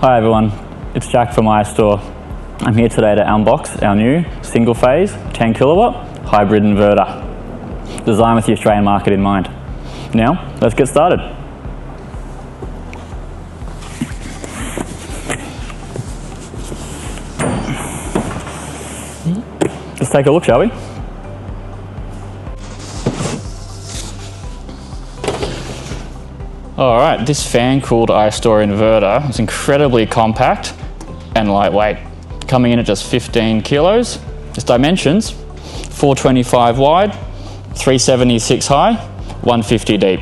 Hi everyone, it's Jack from iStore. I'm here today to unbox our new single phase 10 kilowatt hybrid inverter, designed with the Australian market in mind. Now, let's get started. Let's take a look, shall we? Alright, this fan-cooled iStore inverter is incredibly compact and lightweight, coming in at just 15 kilos. Its dimensions, 425 wide, 376 high, 150 deep.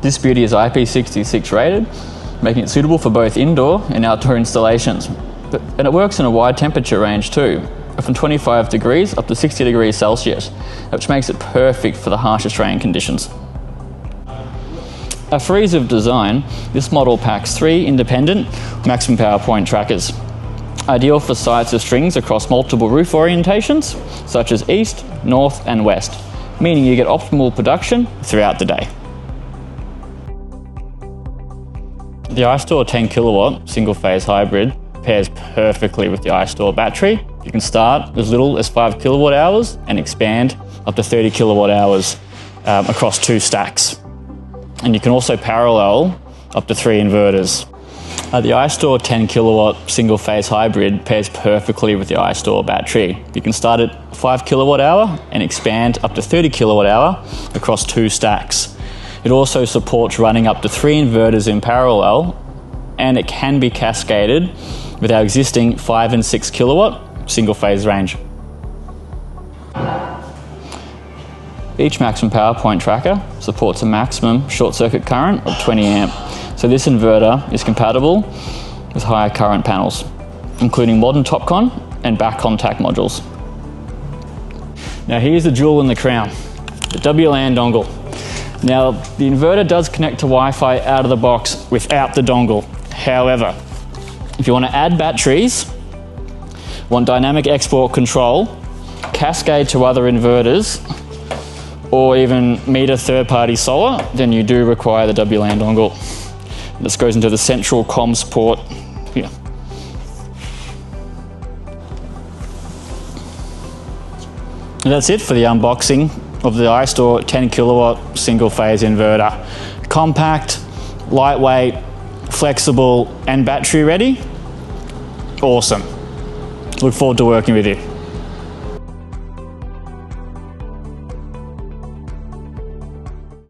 This beauty is IP66 rated, making it suitable for both indoor and outdoor installations. And it works in a wide temperature range too, from 25 degrees up to 60 degrees Celsius, which makes it perfect for the harsh Australian conditions. A for ease of design, this model packs 3 independent maximum power point trackers, ideal for sites of strings across multiple roof orientations, such as east, north and west, meaning you get optimal production throughout the day. The iStore 10 kilowatt single phase hybrid pairs perfectly with the iStore battery. You can start as little as 5 kilowatt hours and expand up to 30 kilowatt hours across 2 stacks. And you can also parallel up to 3 inverters. The iStore 10 kilowatt single phase hybrid pairs perfectly with the iStore battery. You can start at 5 kilowatt hour and expand up to 30 kilowatt hour across 2 stacks. It also supports running up to 3 inverters in parallel, and it can be cascaded with our existing 5 and 6 kilowatt single phase range. Each maximum power point tracker supports a maximum short circuit current of 20 amp. So this inverter is compatible with higher current panels, including modern TopCon and back contact modules. Now here's the jewel in the crown, the WLAN dongle. Now the inverter does connect to Wi-Fi out of the box without the dongle. However, if you want to add batteries, want dynamic export control, cascade to other inverters, or even meter third-party solar, then you do require the WLAN dongle. This goes into the central comms port here. And that's it for the unboxing of the iStore 10 kilowatt single phase inverter. Compact, lightweight, flexible, and battery ready. Awesome. Look forward to working with you.